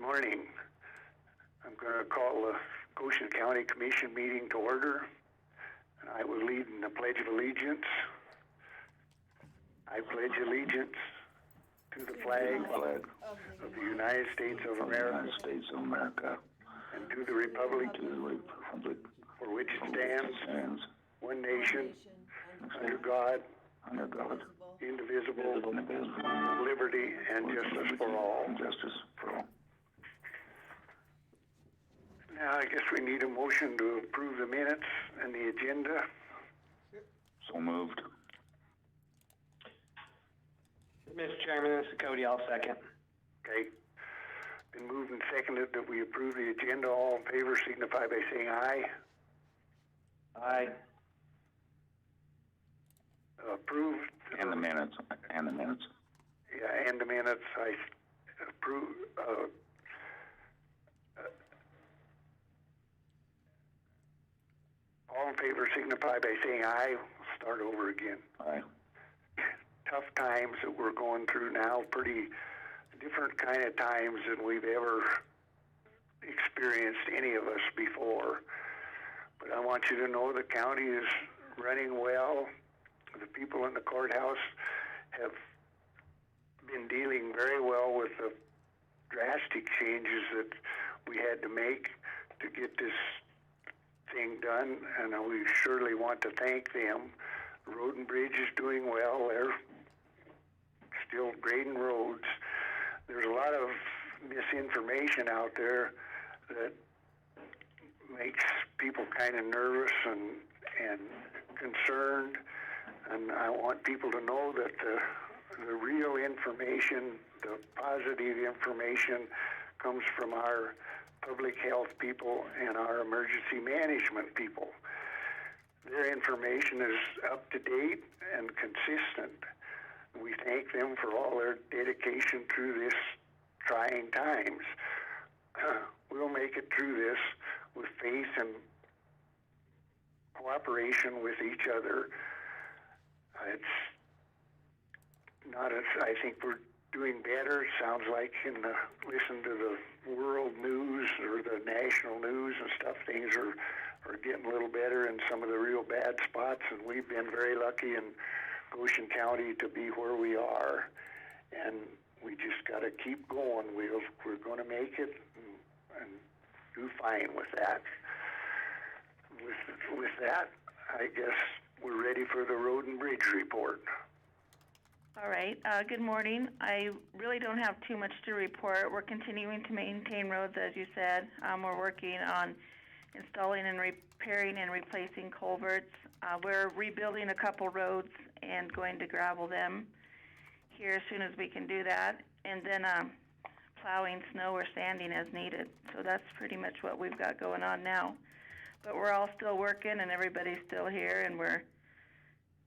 Morning. I'm going to call the Goshen County Commission meeting to order, and I will lead in the Pledge of Allegiance. I pledge allegiance to the flag of the United States of America, and to the republic for which it stands, one nation, under God, indivisible, with liberty and justice for all. Now I guess we need a motion to approve the minutes and the agenda. So moved. Mr. Chairman, this is Cody. I'll second. Okay. Been moved and seconded that we approve the agenda. All in favor signify by saying aye. Aye. Approved. And the minutes. Yeah, and the minutes. I approve. All in favor signify by saying aye. We'll start over again. Aye. Tough times that we're going through now, pretty different kind of times than we've ever experienced, any of us, before. But I want you to know the county is running well. The people in the courthouse have been dealing very well with the drastic changes that we had to make to get this thing done, and we surely want to thank them. Road and Bridge is doing well. They're still grading roads. There's a lot of misinformation out there that makes people kind of nervous and concerned, and I want people to know that the real information, the positive information, comes from our public health people and our emergency management people. Their information is up to date and consistent. We thank them for all their dedication through this trying times. We'll make it through this with faith and cooperation with each other. It's not as I think we're doing better. It sounds like listen to the world news or the national news and stuff, things are getting a little better in some of the real bad spots, and we've been very lucky in Goshen County to be where we are, and we just got to keep going. We're going to make it and do fine with that. With that, I guess we're ready for the Road and Bridge report. All right. Good morning. I really don't have too much to report. We're continuing to maintain roads, as you said. We're working on installing and repairing and replacing culverts. We're rebuilding a couple roads and going to gravel them here as soon as we can do that. And then plowing snow or sanding as needed. So that's pretty much what we've got going on now. But we're all still working and everybody's still here, and we're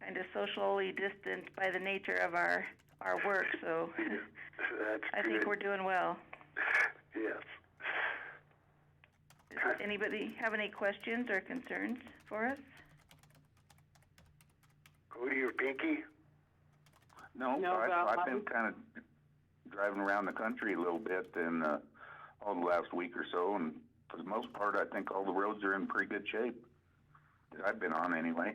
kind of socially distant by the nature of our work, so I think we're doing well. Yes. Does anybody have any questions or concerns for us? Cody or Pinky? No, I've been kind of driving around the country a little bit in all the last week or so, and for the most part, I think all the roads are in pretty good shape that I've been on anyway.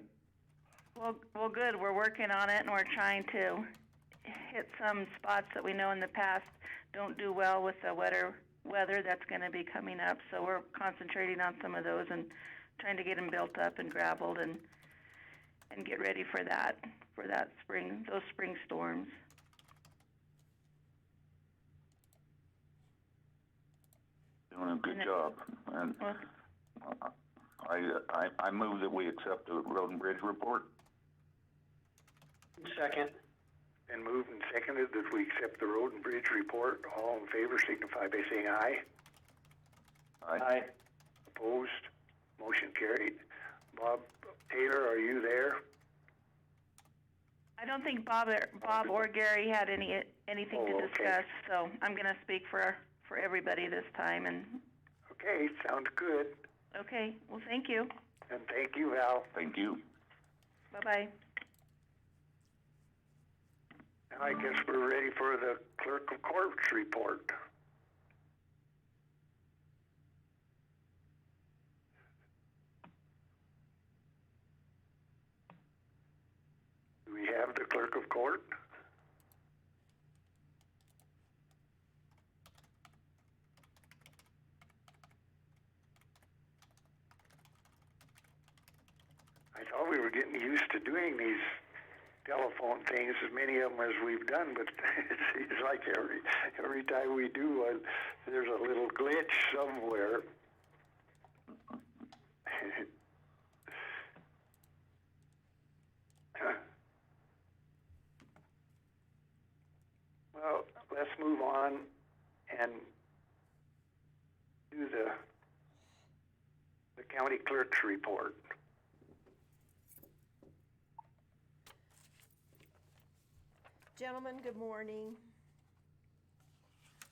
Well, good. We're working on it, and we're trying to hit some spots that we know in the past don't do well with the weather that's going to be coming up. So we're concentrating on some of those and trying to get them built up and gravelled and get ready for that spring, those spring storms. Doing a good job, and I move that we accept the Road and Bridge report. Second. Been moved and seconded that we accept the Road and Bridge report. All in favor signify by saying aye. Aye. Opposed? Motion carried. Bob Taylor, are you there? I don't think Bob or Gary had anything to discuss, so I'm going to speak for everybody this time. And okay, sounds good. Okay, well, thank you. And thank you, Val. Thank you. Bye-bye. Now I guess we're ready for the Clerk of Courts report. clerk of court. I thought we were getting used to doing these telephone things, as many of them as we've done, but it seems like every time we do one, there's a little glitch somewhere. Well, let's move on and do the county clerk's report. Gentlemen, good morning.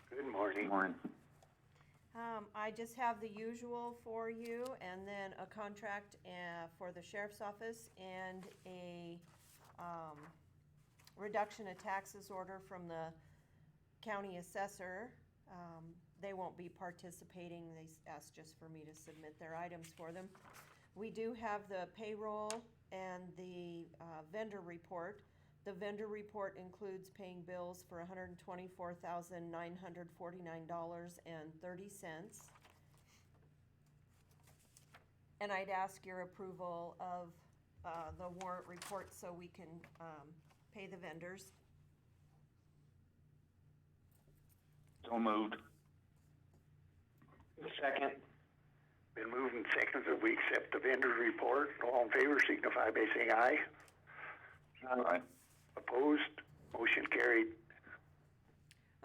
Good morning. Good morning. I just have the usual for you, and then a contract for the sheriff's office and a reduction of taxes order from the county assessor. They won't be participating. They asked just for me to submit their items for them. We do have the payroll and the vendor report. The vendor report includes paying bills for $124,949.30. And I'd ask your approval of the warrant report so we can pay the vendors. So moved. Second. Been moved and seconded that we accept the vendor report. All in favor signify by saying aye. Aye. Opposed? Motion carried.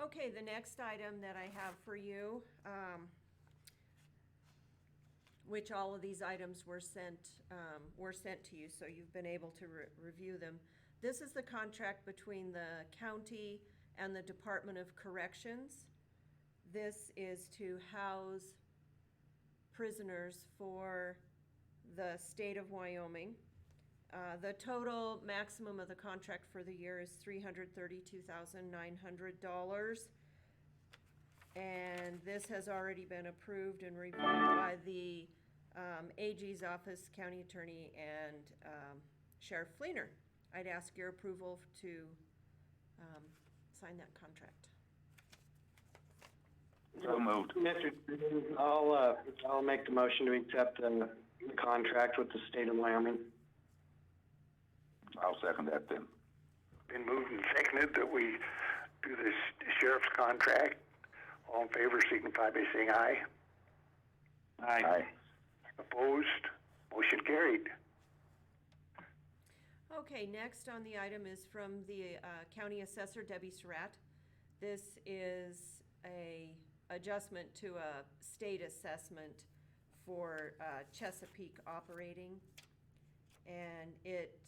Okay, the next item that I have for you, which all of these items were sent to you, so you've been able to review them. This is the contract between the county and the Department of Corrections. This is to house prisoners for the state of Wyoming. The total maximum of the contract for the year is $332,900. And this has already been approved and reviewed by the AG's office, county attorney, and Sheriff Fleener. I'd ask your approval to sign that contract. So moved. Mr. Chairman, I'll make the motion to accept the contract with the state of Wyoming. I'll second that then. Been moved and seconded that we do this sheriff's contract. All in favor signify by saying aye. Aye. Opposed? Motion carried. Okay, next on the item is from the county assessor, Debbie Surratt. This is a adjustment to a state assessment for Chesapeake operating. And it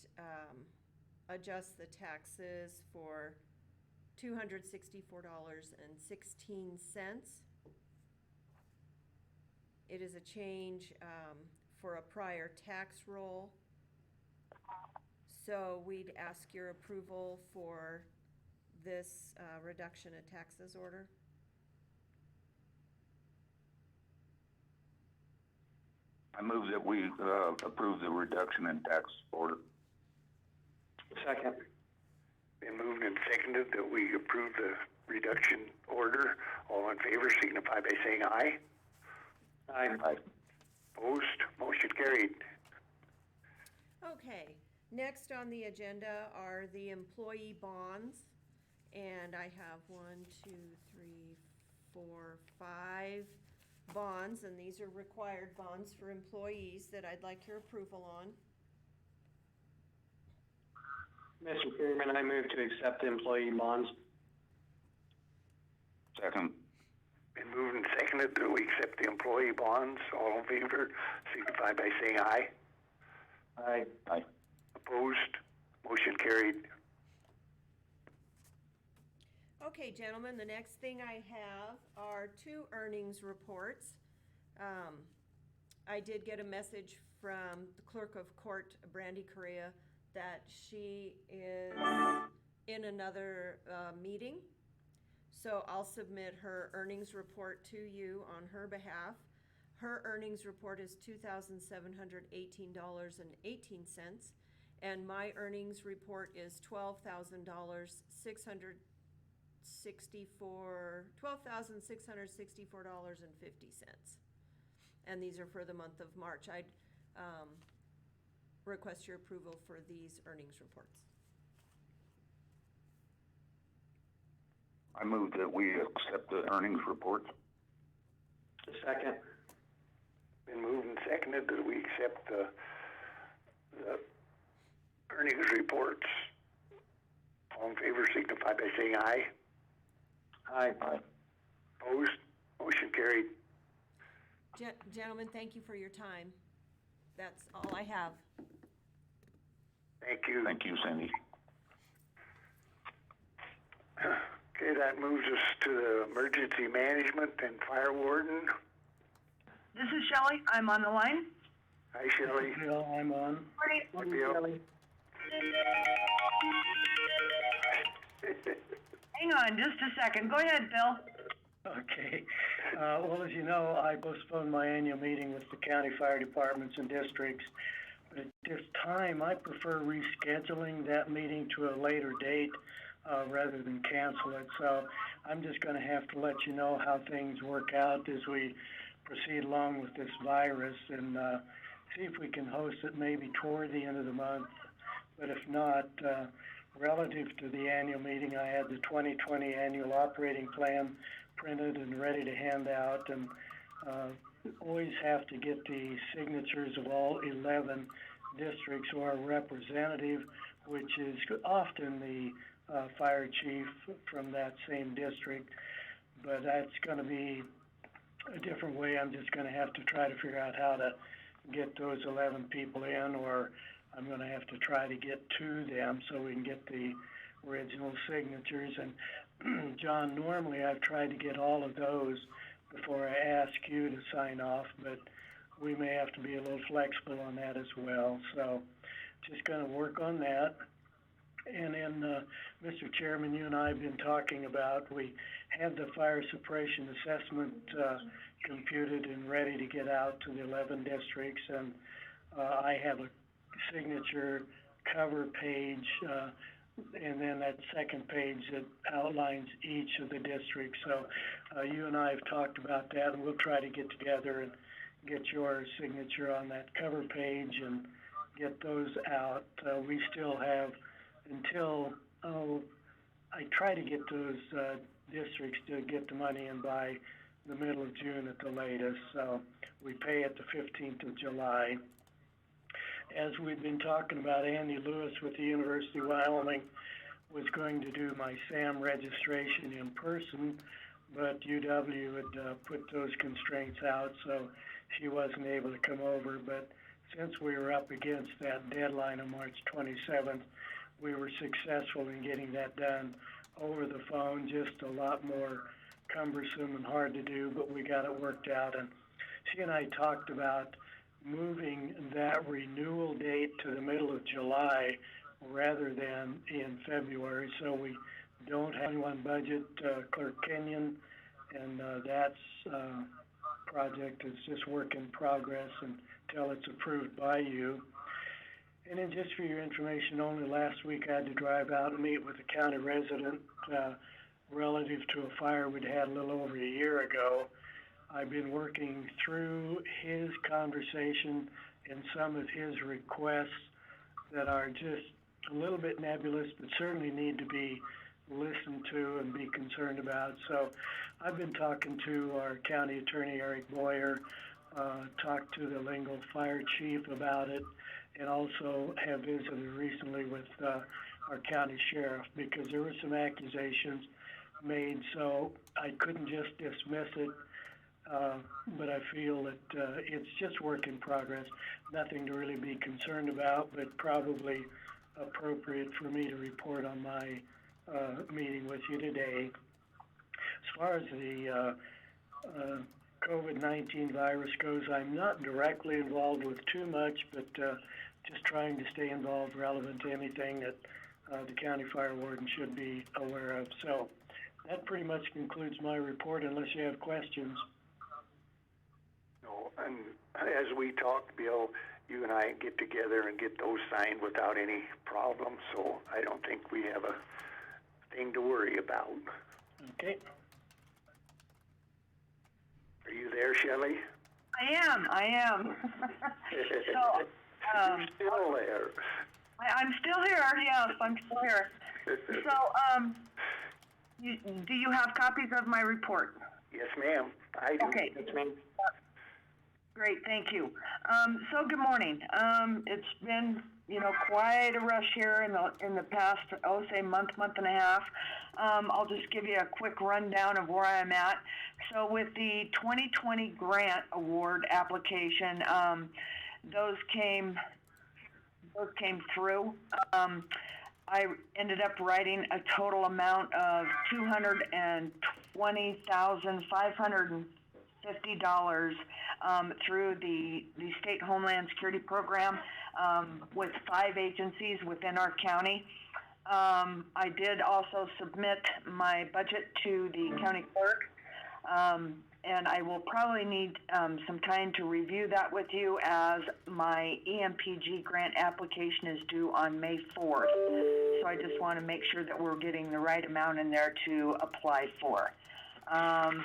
adjusts the taxes for $264.16. It is a change for a prior tax roll. So we'd ask your approval for this reduction of taxes order. I move that we approve the reduction in tax order. Second. Been moved and seconded that we approve the reduction order. All in favor signify by saying aye. Aye. Aye. Opposed? Motion carried. Okay, next on the agenda are the employee bonds. And I have 5 bonds, and these are required bonds for employees that I'd like your approval on. Mr. Chairman, I move to accept the employee bonds. Second. Been moved and seconded that we accept the employee bonds. All in favor signify by saying aye. Aye. Aye. Opposed? Motion carried. Okay, gentlemen, the next thing I have are 2 earnings reports. I did get a message from the clerk of court, Brandy Correa, that she is in another meeting. So I'll submit her earnings report to you on her behalf. Her earnings report is $2,718.18, And my earnings report is $12,664.50. And these are for the month of March. I'd request your approval for these earnings reports. I move that we accept the earnings reports. Second. Been moved and seconded that we accept the earnings reports. All in favor signify by saying aye. Aye. Opposed? Motion carried. Gentlemen, thank you for your time. That's all I have. Thank you. Thank you, Cindy. Okay, that moves us to the emergency management and fire warden. This is Shelley. I'm on the line. Hi, Shelley. Bill, I'm on. Hi, Bill. Hang on just a second. Go ahead, Bill. Okay. Well, as you know, I postponed my annual meeting with the county fire departments and districts. But at this time, I prefer rescheduling that meeting to a later date rather than cancel it. So I'm just going to have to let you know how things work out as we proceed along with this virus and see if we can host it maybe toward the end of the month. But if not, relative to the annual meeting, I had the 2020 annual operating plan printed and ready to hand out, and always have to get the signatures of all 11 districts or a representative, which is often the fire chief from that same district. But that's going to be a different way. I'm just going to have to try to figure out how to get those 11 people in, or I'm going to have to try to get to them so we can get the original signatures. And John, normally I've tried to get all of those before I ask you to sign off, but we may have to be a little flexible on that as well. So just going to work on that. And then, Mr. Chairman, you and I have been talking about, we had the fire suppression assessment computed and ready to get out to the 11 districts, and I have a signature cover page, and then that second page that outlines each of the districts. So you and I have talked about that, and we'll try to get together and get your signature on that cover page and get those out. We still have until, I try to get those districts to get the money in by the middle of June at the latest. So we pay at the 15th of July. As we've been talking about, Andy Lewis with the University of Wyoming was going to do my SAM registration in person, but UW had put those constraints out, so she wasn't able to come over. But since we were up against that deadline of March 27th, we were successful in getting that done over the phone, just a lot more cumbersome and hard to do, but we got it worked out. And she and I talked about moving that renewal date to the middle of July rather than in February, so we don't have anyone budget Clerk Kenyon, and that's project is just work in progress until it's approved by you. And then just for your information, only last week I had to drive out and meet with a county resident relative to a fire we'd had a little over a year ago. I've been working through his conversation and some of his requests that are just a little bit nebulous, but certainly need to be listened to and be concerned about. So I've been talking to our county attorney, Eric Boyer, talked to the Lingle fire chief about it, and also have visited recently with our county sheriff, because there were some accusations made, so I couldn't just dismiss it. But I feel that it's just work in progress, nothing to really be concerned about, but probably appropriate for me to report on my meeting with you today. As far as the COVID-19 virus goes, I'm not directly involved with too much, but just trying to stay involved relevant to anything that the county fire warden should be aware of. So that pretty much concludes my report, unless you have questions. No, and as we talked, Bill, you and I get together and get those signed without any problem, so I don't think we have a thing to worry about. Okay. Are you there, Shelley? I am. So, You're still there. I'm still here, yes, I'm still here. So, do you have copies of my report? Yes, ma'am. I do. Okay. Yes, ma'am. Great, thank you. So good morning. It's been, quite a rush here in the past, say month and a half. I'll just give you a quick rundown of where I'm at. So with the 2020 grant award application, those came through. I ended up writing a total amount of $220,550 through the State Homeland Security Program with 5 agencies within our county. I did also submit my budget to the county clerk, and I will probably need some time to review that with you, as my EMPG grant application is due on May 4th. So I just want to make sure that we're getting the right amount in there to apply for. On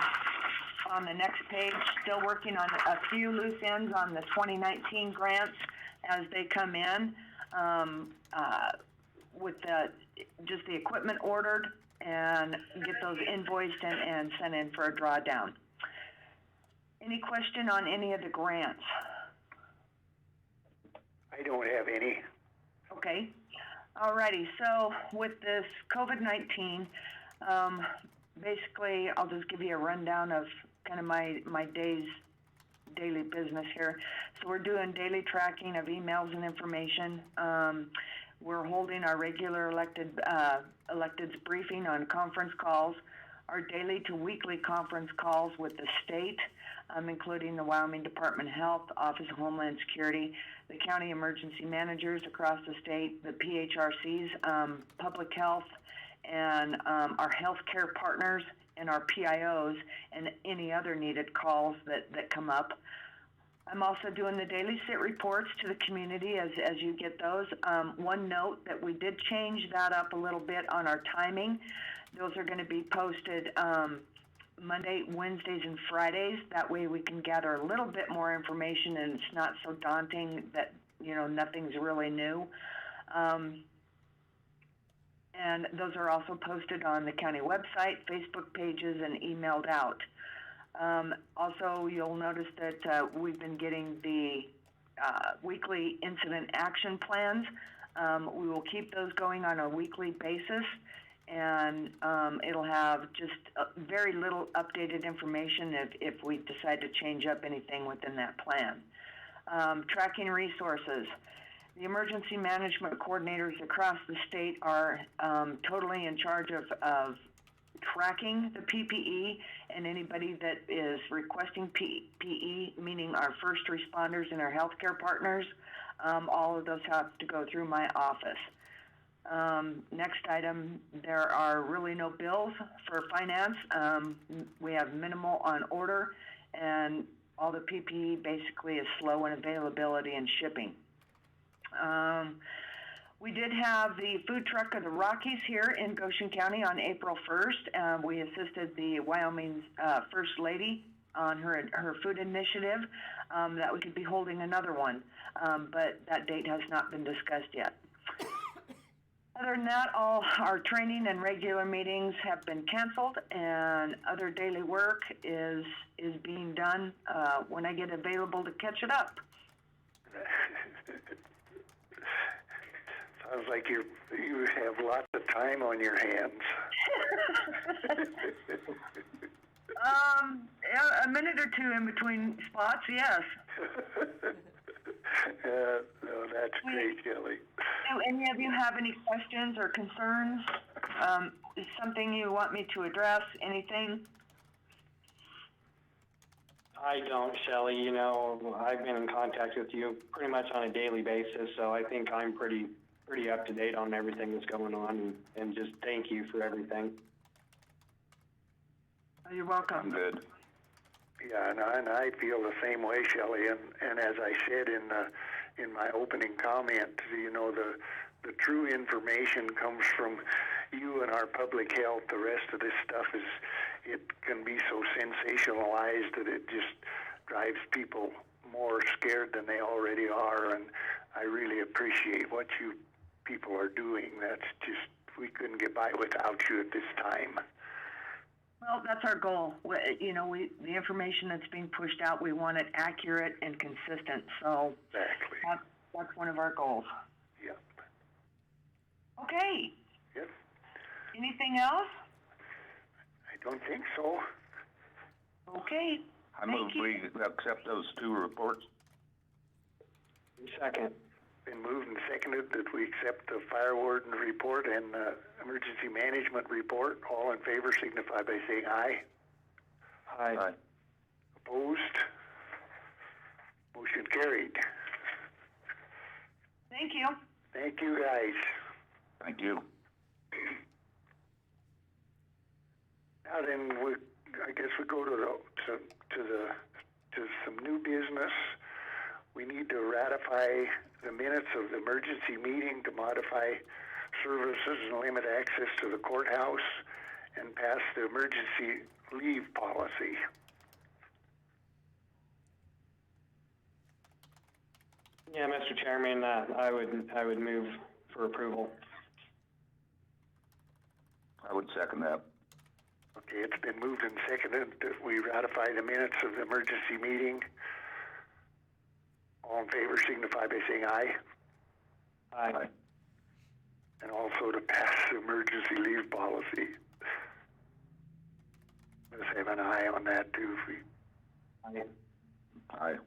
the next page, still working on a few loose ends on the 2019 grants as they come in, with just the equipment ordered, and get those invoiced and sent in for a drawdown. Any question on any of the grants? I don't have any. Okay. Alrighty, so with this COVID-19, basically I'll just give you a rundown of kind of my daily business here. So we're doing daily tracking of emails and information. We're holding our regular electeds briefing on conference calls, our daily to weekly conference calls with the state, including the Wyoming Department of Health, Office of Homeland Security, the county emergency managers across the state, the PHRCs, public health, and our healthcare partners and our PIOs, and any other needed calls that come up. I'm also doing the daily sit reports to the community as you get those. One note that we did change that up a little bit on our timing. Those are going to be posted Monday, Wednesdays, and Fridays. That way we can gather a little bit more information, and it's not so daunting that, nothing's really new. And those are also posted on the county website, Facebook pages, and emailed out. Also, you'll notice that we've been getting the weekly incident action plans. We will keep those going on a weekly basis, and it'll have just very little updated information if we decide to change up anything within that plan. Tracking resources. The emergency management coordinators across the state are totally in charge of tracking the PPE, and anybody that is requesting PPE, meaning our first responders and our healthcare partners, all of those have to go through my office. Next item, there are really no bills for finance. We have minimal on order, and all the PPE basically is slow in availability and shipping. We did have the food truck of the Rockies here in Goshen County on April 1st. We assisted the Wyoming First Lady on her food initiative, that we could be holding another one, but that date has not been discussed yet. Other than that, all our training and regular meetings have been canceled, and other daily work is being done when I get available to catch it up. Sounds like you have lots of time on your hands. A minute or two in between spots, yes. No, that's great, Shelley. Do any of you have any questions or concerns? Is something you want me to address? Anything? I don't, Shelley. I've been in contact with you pretty much on a daily basis, so I think I'm pretty up to date on everything that's going on, and just thank you for everything. You're welcome. I'm good. Yeah, and I feel the same way, Shelley. And as I said in in my opening comment, you know, the true information comes from you and our public health. The rest of this stuff it can be so sensationalized that it just drives people more scared than they already are, and I really appreciate what you people are doing. That's just, we couldn't get by without you at this time. Well, that's our goal. The information that's being pushed out, we want it accurate and consistent. So Exactly. that's one of our goals. Yep. Okay. Yep. Anything else? I don't think so. Okay. I move we accept those 2 reports. Second. Been moved and seconded that we accept the fire warden report and the emergency management report. All in favor signify by saying aye. Aye. Aye. Opposed? Motion carried. Thank you. Thank you, guys. Thank you. Now then, I guess we go to some new business. We need to ratify the minutes of the emergency meeting to modify services and limit access to the courthouse and pass the emergency leave policy. Yeah, Mr. Chairman, I would move for approval. I would second that. Okay, it's been moved and seconded that we ratify the minutes of the emergency meeting. All in favor signify by saying aye. Aye. Aye. And also to pass the emergency leave policy. Let's have an eye on that too. Aye. Aye.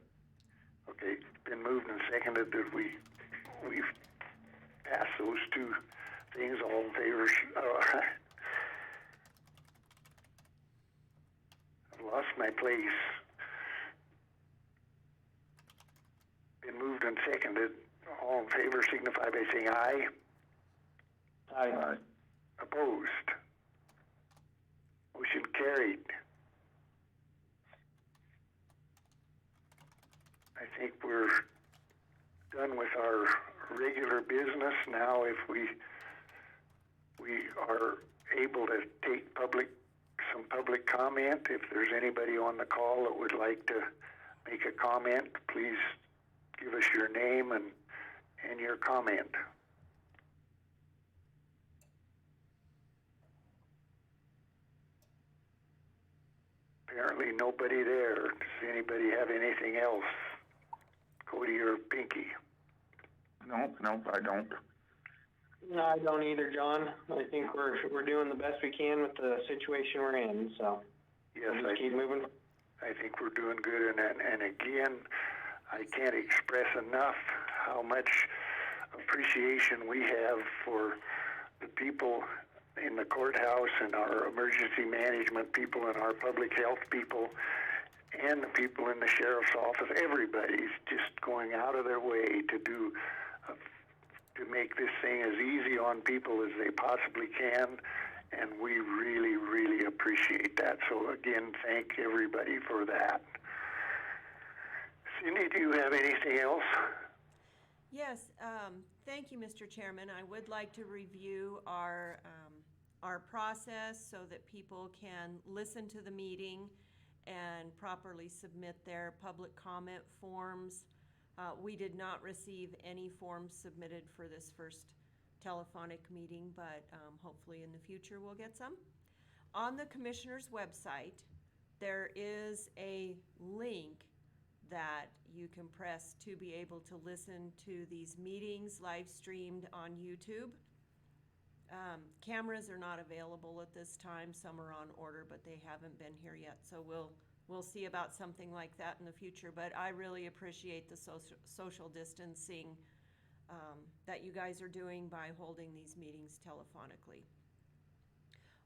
Okay, it's been moved and seconded that we've passed those 2 things. All in favor. I've lost my place. Been moved and seconded. All in favor signify by saying aye. Aye. Aye. Opposed? Motion carried. I think we're done with our regular business. Now, if we are able to take some public comment, if there's anybody on the call that would like to make a comment, please give us your name and your comment. Apparently nobody there. Does anybody have anything else? Cody or Pinky? Nope, I don't. No, I don't either, John. I think we're doing the best we can with the situation we're in, so Yes, we'll just keep moving. I think we're doing good, and again, I can't express enough how much appreciation we have for the people in the courthouse and our emergency management people and our public health people and the people in the sheriff's office. Everybody's just going out of their way to make this thing as easy on people as they possibly can, and we really, really appreciate that. So again, thank everybody for that. Cindy, do you have anything else? Yes, thank you, Mr. Chairman. I would like to review our process so that people can listen to the meeting and properly submit their public comment forms. We did not receive any forms submitted for this first telephonic meeting, but hopefully in the future we'll get some. On the Commissioner's website, there is a link that you can press to be able to listen to these meetings live streamed on YouTube. Cameras are not available at this time. Some are on order, but they haven't been here yet. So we'll see about something like that in the future. But I really appreciate the social distancing that you guys are doing by holding these meetings telephonically.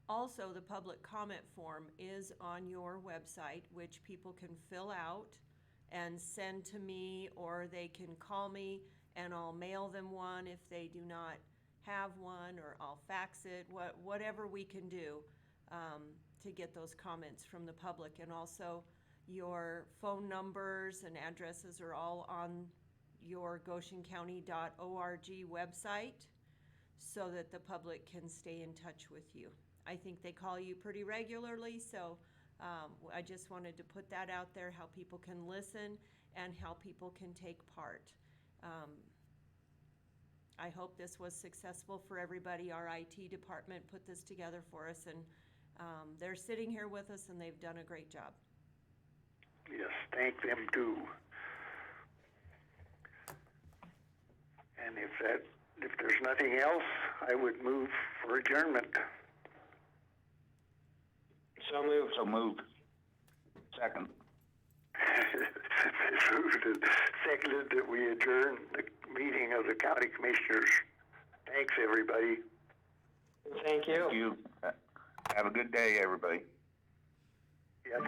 Also, the public comment form is on your website, which people can fill out and send to me, or they can call me and I'll mail them one if they do not have one, or I'll fax it, whatever we can do to get those comments from the public. And also your phone numbers and addresses are all on your GoshenCounty.org website so that the public can stay in touch with you. I think they call you pretty regularly, so I just wanted to put that out there, how people can listen and how people can take part. I hope this was successful for everybody. Our IT department put this together for us, and they're sitting here with us, and they've done a great job. Yes, thank them too. And if there's nothing else, I would move for adjournment. So moved. So moved. Second. Moved and seconded that we adjourn the meeting of the county commissioners. Thanks, everybody. Thank you. Thank you. Have a good day, everybody. Yes.